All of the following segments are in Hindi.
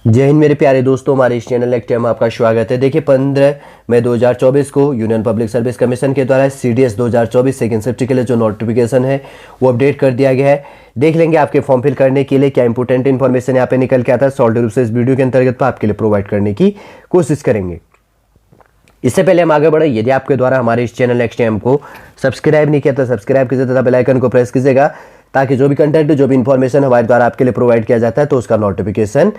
जय हिंद मेरे प्यारे दोस्तों, हमारे इस चैनल एक्ट में आपका स्वागत है। देखिए 15 मई 2024 को यूनियन पब्लिक सर्विस कमीशन के द्वारा CDS 2024 सेकेंड शिफ्ट के लिए जो नोटिफिकेशन है वो अपडेट कर दिया गया है। देख लेंगे आपके फॉर्म फिल करने के लिए क्या इंपोर्टेंट इन्फॉर्मेशन यहाँ पे निकल के आता है। सॉल्ट रूप से इस वीडियो के अंतर्गत आपके लिए प्रोवाइड करने की कोशिश करेंगे। इससे पहले हम आगे बढ़े, यदि आपके द्वारा हमारे इस चैनल XTM को सब्सक्राइब नहीं किया तो सब्सक्राइब कीजिए तथा बेल आइकन को प्रेस कीजिएगा ताकि जो भी कंटेंट जो भी इन्फॉर्मेशन हमारे द्वारा आपके लिए प्रोवाइड किया जाता है तो उसका नोटिफिकेशन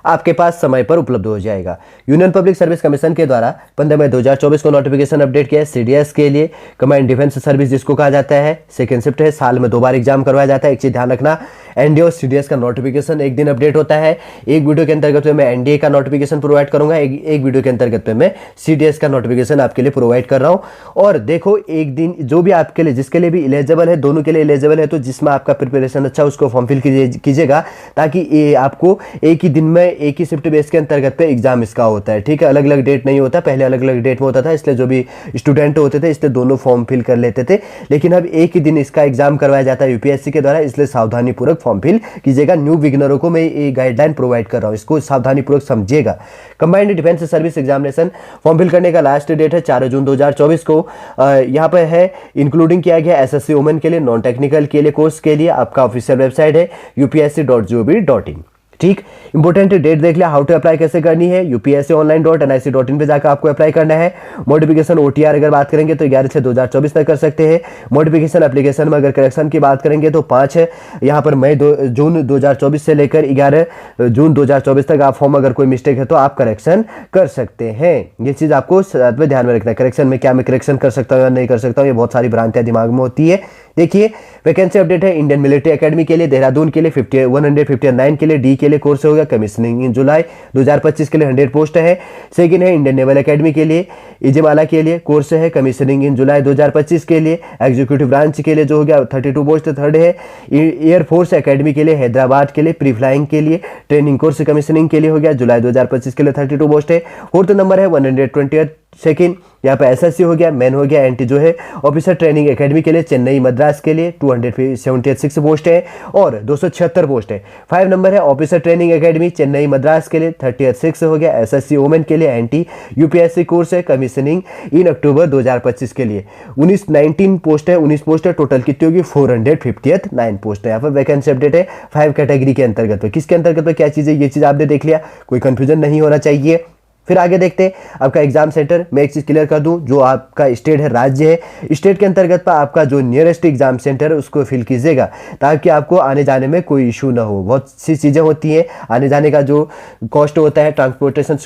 आपके पास समय पर उपलब्ध हो जाएगा। यूनियन पब्लिक सर्विस कमीशन के द्वारा 15 मई 2024 को नोटिफिकेशन अपडेट किया है। CDS के लिए कमांड डिफेंस सर्विस जिसको कहा जाता है, सेकेंड शिफ्ट है, साल में 2 बार एग्जाम करवाया जाता है। एक चीज ध्यान रखना, NDA और CDS का नोटिफिकेशन एक दिन अपडेट होता है। एक वीडियो के अंतर्गत में मैं NDA का नोटिफिकेशन प्रोवाइड करूंगा, एक वीडियो के अंतर्गत में मैं CDS का नोटिफिकेशन आपके लिए प्रोवाइड कर रहा हूं। और देखो, एक दिन जो भी आपके लिए, जिसके लिए भी एलिजिबल है, दोनों के लिए एलिजिबल है, तो जिसमें आपका प्रिपरेशन अच्छा उसको फॉर्म फिल कीजिएगा ताकि आपको एक ही दिन में एक ही शिफ्ट बेस के अंतर्गत पे एग्जाम इसका होता है। ठीक है, अलग अलग डेट नहीं होता, पहले अलग अलग डेट में होता था, इसलिए जो भी स्टूडेंट होते थे इसलिए दोनों फॉर्म फिल कर लेते थे। लेकिन अब एक ही दिन इसका एग्जाम करवाया जाता है UPSC के द्वारा, इसलिए सावधानी पूर्वक फॉर्म फिल कीजिएगा। न्यू बिगिनरों को मैं ये गाइडलाइन प्रोवाइड कर रहा हूँ, इसको सावधानी पूर्वक समझिएगा। Combined defence service examination form fill करने का लास्ट डेट है 4 जून 2024 को। यहाँ पर है इंक्लूडिंग किया गया SSC वुमेन के लिए, नॉन टेक्निकल के लिए, कोर्स के लिए आपका ऑफिशियल वेबसाइट है upsc.gov.in। ठीक, इंपोर्टेंट डेट देख लिया। हाउ टू अप्लाई कैसे करनी है, upsc.online.nic.in पे जाकर आपको अप्लाई करना है। मॉडिफिकेशन OTR अगर बात करेंगे तो 11/6/2024 तक कर सकते हैं। मॉडिफिकेशन एप्लीकेशन में अगर करेक्शन की बात करेंगे तो 5 है, यहाँ पर जून 2024 से लेकर 11 जून 2024 तक आप फॉर्म अगर कोई मिस्टेक है तो आप करेक्शन कर सकते हैं। ये चीज़ आपको साथ में ध्यान में रखना है। करेक्शन में क्या मैं करेक्शन कर सकता हूँ या नहीं कर सकता हूँ, ये बहुत सारी भ्रांतियाँ दिमाग में होती है। देखिए, वैकेंसी अपडेट है इंडियन मिलिट्री एकेडमी के लिए, देहरादून के लिए 159 के लिए, डी के लिए कोर्स होगा कमीशनिंग इन जुलाई 2025 के लिए 100 पोस्ट है। सेकंड है इंडियन नेवल एकेडमी के लिए, इजमाला के लिए कोर्स है कमीशनिंग इन जुलाई 2025 के लिए। एग्जीक्यूटिव ब्रांच के लिए जो हो गया 32 पोस्ट। थर्ड है एयरफोर्स एकेडमी के लिए, हैदराबाद के लिए प्री फ्लाइंग के लिए ट्रेनिंग कोर्स कमीशनिंग के लिए हो गया, जुलाई 2025 के लिए 32 पोस्ट है। फोर्थ नंबर है 120 सेकेंड, यहाँ पे SSC हो गया, मैन हो गया, NT जो है ऑफिसर ट्रेनिंग एकेडमी के लिए, चेन्नई मद्रास के लिए 276 पोस्ट है और 276 पोस्ट है। 5 नंबर है officer training academy Chennai Madras के लिए 36 हो गया, SSC वुमेन के लिए, NT UPSC कोर्स है कमीशनिंग इन अक्टूबर 2025 के लिए 19 पोस्ट है। 19 पोस्ट है, टोटल कितनी होगी 459 पोस्ट है। यहाँ पर वैकेंसी अपडेट है 5 कैटेगरी के अंतर्गत। किसके अंतर्गत क्या चीज़ है, ये चीज़ आपने देख लिया, कोई कंफ्यूजन नहीं होना चाहिए। फिर आगे देखते हैं आपका एग्जाम सेंटर। मैं एक चीज़ क्लियर कर दूं, जो आपका स्टेट है, राज्य है, स्टेट के अंतर्गत पर आपका जो नियरेस्ट एग्जाम सेंटर है उसको फिल कीजिएगा ताकि आपको आने जाने में कोई इशू ना हो। बहुत सी चीज़ें होती हैं, आने जाने का जो कॉस्ट होता है, ट्रांसपोर्टेशन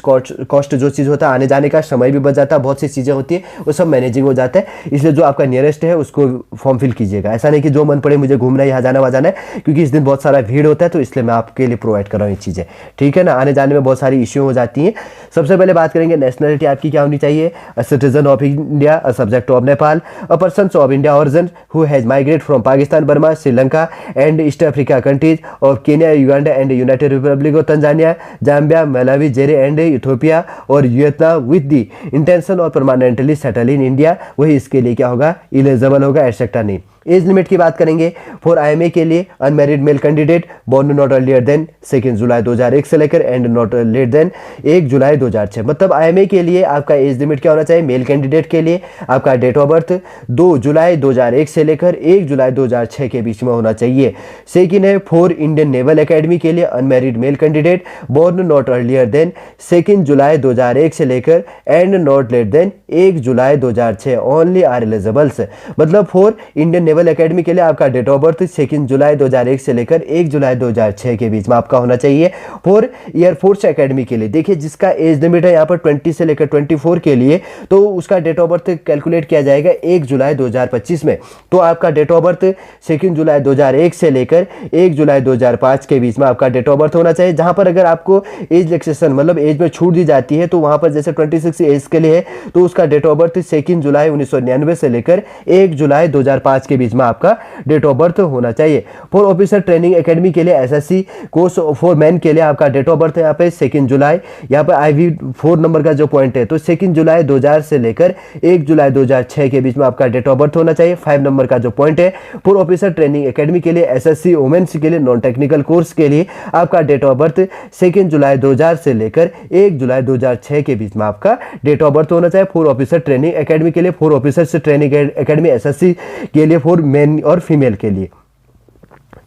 कॉस्ट जो चीज़ होता है, आने जाने का समय भी बच जाता है, बहुत सी चीज़ें होती हैं, वो सब मैनेजिंग हो जाता है। इसलिए जो आपका नियरेस्ट है उसको फॉर्म फिल कीजिएगा। ऐसा नहीं कि जो मन पड़े मुझे घूमना है, यहाँ जाना वहाँ जाना है, क्योंकि इस दिन बहुत सारा भीड़ होता है, तो इसलिए मैं आपके लिए प्रोवाइड कर रहा हूँ ये चीज़ें। ठीक है ना, आने जाने में बहुत सारी इश्यू हो जाती हैं। सबसे पहले बात करेंगे नेशनलिटी आपकी क्या होनी चाहिए, a citizen of India, a subject of Nepal, a person of India origin who has migrate from Pakistan, Burma, Sri Lanka and east Africa countries of Kenya, Uganda and United Republic of Tanzania, Zambia, Malawi, जेरे एंड इथियोपिया और वियतनाम विद द इंटेंशन और परमानेंटली सेटल इन इंडिया, वही इसके लिए क्या होगा, एलिजिबल होगा, एटसेट्रा नहीं। एज लिमिट की बात करेंगे फॉर IMA के लिए, unmarried male candidate born not earlier than 2 July 2001 से लेकर and not late than 1 July 2006। मतलब IMA के लिए आपका एज लिमिट क्या होना चाहिए, मेल कैंडिडेट के लिए आपका डेट ऑफ बर्थ 2 जुलाई 2001 से लेकर 1 जुलाई 2006 के बीच में होना चाहिए। सेकेंड है फॉर इंडियन नेवल एकेडमी के लिए, unmarried male candidate born not earlier than 2 July 2001 से लेकर and not late than 1 July 2006 only are eligibles. मतलब फॉर इंडियन नेवल एकेडमी के लिए आपका डेट ऑफ बर्थ 2 जुलाई 2001 से लेकर 1 जुलाई 2006 के बीच में आपका होना चाहिए। फॉर एयरफोर्स एकेडमी के लिए, देखिए जिसका एज लिमिट है यहाँ पर 20 से लेकर 24 के लिए, तो उसका डेट ऑफ बर्थ कैलकुलेट किया जाएगा 1 जुलाई 2025 में। तो आपका डेट ऑफ बर्थ 2 जुलाई 2001 से लेकर 1 जुलाई 2005 के बीच में आपका डेट ऑफ बर्थ होना चाहिए। जहां पर अगर आपको एज रिलैक्सेशन मतलब एज में छूट दी जाती है, तो वहां पर जैसे 26 एज के लिए है तो उसका डेट ऑफ बर्थ 2 जुलाई 1999 से लेकर 1 जुलाई 2005 के बीच में आपका डेट ऑफ बर्थ होना चाहिए। फॉर ऑफिसर ट्रेनिंग एकेडमी के लिए एसएससी कोर्स फॉर मैन के लिए आपका डेट ऑफ बर्थ यहाँ पे 2 जुलाई, यहाँ पे IV 4 नंबर का जो पॉइंट है तो 2 जुलाई 2000 से लेकर 1 जुलाई 2006 के बीच में आपका डेट ऑफ बर्थ होना चाहिए। 5 नंबर का जो पॉइंट है फॉर ऑफिसर ट्रेनिंग एकेडमी के लिए एसएससी वुमेन्स के लिए नॉन टेक्निकल कोर्स के लिए आपका डेट ऑफ बर्थ 2 जुलाई 2000 से लेकर 1 जुलाई 2006 के बीच में आपका डेट ऑफ बर्थ होना चाहिए। फॉर ऑफिसर ट्रेनिंग एकेडमी के लिए, for officer training academy SSC के लिए, फॉर मेन और फीमेल के लिए।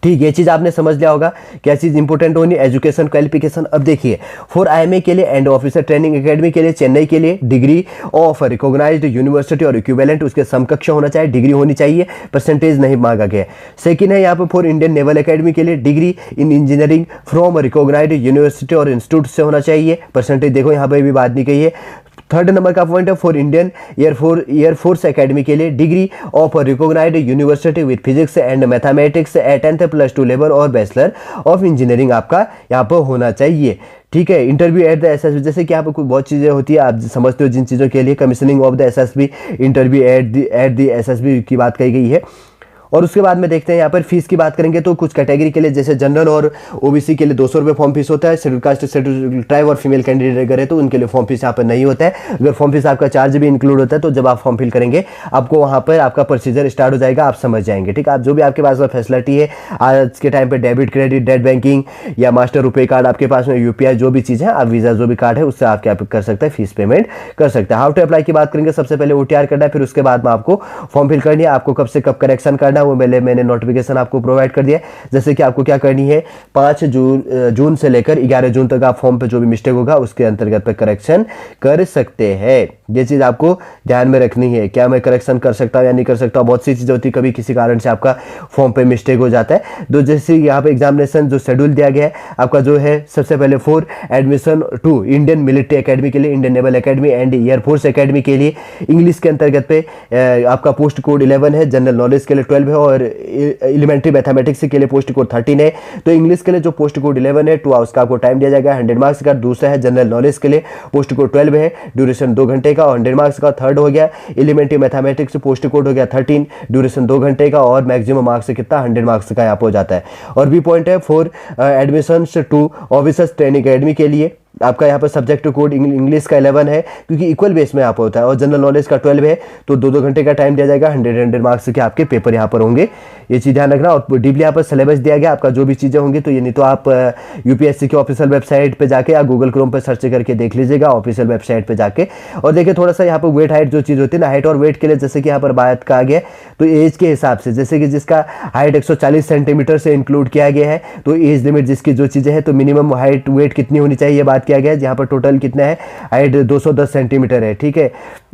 ठीक, ये चीज आपने समझ लिया होगा क्या चीज इंपॉर्टेंट होनी, एजुकेशन क्वालिफिकेशन। अब देखिए फॉर IMA के लिए एंड ऑफिसर ट्रेनिंग एकेडमी के लिए चेन्नई के लिए डिग्री ऑफ रिकॉग्नाइज्ड यूनिवर्सिटी और इक्विवेलेंट उसके समकक्ष होना चाहिए, डिग्री होनी चाहिए, परसेंटेज नहीं मांगा गया। सेकंड है यहाँ पे फॉर इंडियन नेवल एकेडमी के लिए degree in engineering from recognised university और इंस्टीट्यूट से होना चाहिए, परसेंटेज देखो यहाँ पे भी बात नहीं कही है। थर्ड नंबर का पॉइंट है फॉर इंडियन एयरफोर्स एकेडमी के लिए degree of recognised university with physics and mathematics at 10th + 2 level और बैचलर ऑफ इंजीनियरिंग आपका यहाँ पर होना चाहिए। ठीक है, इंटरव्यू एट द एसएसबी, जैसे कि यहाँ पर कुछ बहुत चीज़ें होती है आप समझते हो जिन चीज़ों के लिए commissioning of the SSB, interview at the SSB की बात कही गई है। और उसके बाद में देखते हैं यहाँ पर फीस की बात करेंगे तो कुछ कैटेगरी के लिए जैसे जनरल और ओबीसी के लिए 200 रुपये फॉर्म फीस होता है। शेड्यूल कास्ट, शेड्यूल ट्राइब और फीमेल कैंडिडेट अगर है तो उनके लिए फॉर्म फीस यहाँ पर नहीं होता है। अगर फॉर्म फीस आपका चार्ज भी इंक्लूड होता है तो जब आप फॉर्म फिल करेंगे आपको वहाँ पर आपका प्रोसीजर स्टार्ट हो जाएगा, आप समझ जाएंगे। ठीक है, आप जो भी आपके पास में फैसिलिटी है आज के टाइम पर, डेबिट क्रेडिट नेट बैंकिंग या मास्टर रुपये कार्ड आपके पास में, UPI जो भी चीज़ है, आप वीज़ा जो भी कार्ड है उससे आप क्या कर सकते हैं, फीस पेमेंट कर सकते हैं। हाउ टू अप्लाई की बात करेंगे, सबसे पहले OTR करना है, फिर उसके बाद में आपको फॉर्म फिल करनी है। आपको कब से कब करेक्शन करना है वो मैंने नोटिफिकेशन आपको प्रोवाइड कर दिया है। जैसे कि आपको क्या करनी है, 5 जून से लेकर 11 जून तक आप फॉर्म पे जो भी मिस्टेक होगा उसके अंतर्गत पे करेक्शन कर सकते हैं। ये चीज आपको ध्यान में रखनी है, क्या मैं करेक्शन कर सकता हूं या नहीं कर सकता। बहुत सी चीजें होती है, कभी किसी कारण से आपका फॉर्म पे मिस्टेक हो जाता है। तो जैसे यहाँ पे एग्जामिनेशन जो शेड्यूल दिया गया है आपका जो है, सबसे पहले for admission to Indian military academy के लिए, Indian naval academy and air force academy के लिए इंग्लिश के अंतर्गत पे आपका पोस्ट कोड 11 है, जनरल नॉलेज के लिए 12 है और एलिमेंट्री मैथमेटिक्स के लिए पोस्ट कोड 13 है। तो इंग्लिश के लिए जो पोस्ट कोड 11 है 2 आवर्स का आपको टाइम दिया जाएगा 100 मार्क्स का। दूसरा है जनरल नॉलेज के लिए पोस्ट कोड 12 है, ड्यूरेशन 2 घंटे का और 100 मार्क्स का। थर्ड हो गया एलिमेंट्री मैथमेटिक्स, पोस्ट कोड हो गया 13, ड्यूरेशन 2 घंटे का और मैक्सिमम मार्क्स कितना 100 मार्क्स का यहाँ पर हो जाता है। और भी पॉइंट है for admission to officers training academy के लिए आपका यहाँ पर सब्जेक्ट कोड इंग्लिश का 11 है क्योंकि इक्वल बेस में यहाँ पर होता है और जनरल नॉलेज का 12 है। तो 2-2 घंटे का टाइम दिया जाएगा, 100 मार्क्स के आपके पेपर यहाँ पर होंगे। ये चीज़ ध्यान रखना। और डीपली यहाँ पर सिलेबस दिया गया आपका जो भी चीज़ें होंगी। तो ये नहीं तो आप UPSC के ऑफिशियल वेबसाइट पे जाके या गूगल क्रोम पर सर्च करके देख लीजिएगा ऑफिशियल वेबसाइट पे जाके। और देखिए थोड़ा सा यहाँ पर वेट हाइट जो चीज़ होती है ना, हाइट और वेट के लिए जैसे कि यहाँ पर बात कहा गया तो एज के हिसाब से, जैसे कि जिसका हाइट 140 सेंटीमीटर से इंक्लूड किया गया है तो एज लिमिट जिसकी जो चीज़ें हैं तो मिनिमम हाइट वेट कितनी होनी चाहिए बात किया गया है। यहाँ पर टोटल कितना है, हाइट 210 सेंटीमीटर है। ठीक है,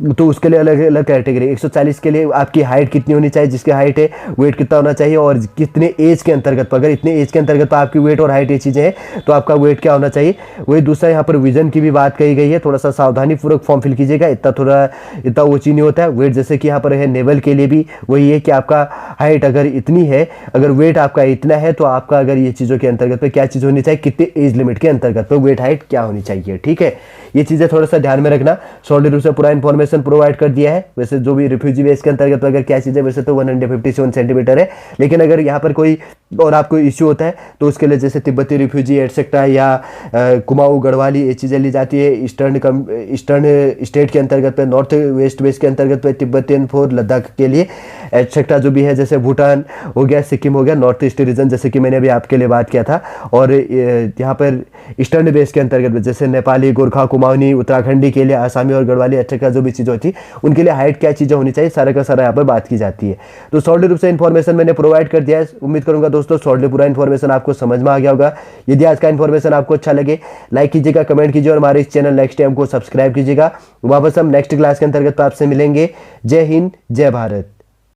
तो उसके लिए अलग अलग कैटेगरी। 140 के लिए आपकी हाइट कितनी होनी चाहिए, जिसकी हाइट है वेट कितना होना चाहिए और कितने एज के अंतर्गत पर, अगर इतने एज के अंतर्गत पर आपकी वेट और हाइट ये चीज़ें हैं तो आपका वेट क्या होना चाहिए। वही दूसरा यहाँ पर विजन की भी बात कही गई है, थोड़ा सा सावधानी पूर्वक फॉर्म फिल कीजिएगा, इतना वो चीज नहीं होता है। वेट जैसे कि यहाँ पर है नेवल के लिए भी वही है कि आपका हाइट अगर इतनी है, अगर वेट आपका इतना है तो आपका अगर ये चीज़ों के अंतर्गत पे क्या चीज़ होनी चाहिए, कितने एज लिमिट के अंतर्गत पे वेट हाइट क्या होनी चाहिए। ठीक है, ये चीज़ें थोड़ा सा ध्यान में रखना। सॉलिड रूप से पूरा इन्फॉर्मेशन प्रोवाइड कर दिया है। वैसे जो भी रिफ्यूजी बेस के अंतर्गत अगर क्या चीज़ें, वैसे तो 157 सेंटीमीटर है, लेकिन अगर यहाँ पर कोई और आपको इश्यू होता है तो उसके लिए जैसे तिब्बती रिफ्यूजी एटसेट्रा या कुमाऊं गढ़वाली ये चीज़ें ली जाती है। ईस्टर्न स्टेट के अंतर्गत पे, नॉर्थ वेस्ट बेस के अंतर्गत पे तिब्बतियन फॉर लद्दाख के लिए एटसेट्रा जो भी है, जैसे भूटान हो गया, सिक्किम हो गया, नॉर्थ ईस्ट रीजन जैसे कि मैंने अभी आपके लिए बात किया था। और यहाँ पर ईस्टर्न बेस के अंतर्गत जैसे नेपाली, गोरखा, कुमाऊनी, उत्तराखंडी के लिए आसामी और गढ़वाली एटसेट्रा जो भी चीज़ होती है उनके लिए हाइट क्या चीज़ें होनी चाहिए, सारा का सारा यहाँ पर बात की जाती है। तो सॉलिड रूप से इन्फॉर्मेशन मैंने प्रोवाइड कर दिया है। उम्मीद करूंगा दोस्तों सॉलिड पूरा इन्फॉर्मेशन आपको समझ में आ गया होगा। यदि आज का इन्फॉर्मेशन आपको अच्छा लगे लाइक कीजिएगा, कमेंट कीजिए और हमारे इस चैनल नेक्स्ट टाइम को सब्सक्राइब कीजिएगा। वापस हम नेक्स्ट क्लास के अंतर्गत आपसे मिलेंगे। जय हिंद, जय भारत।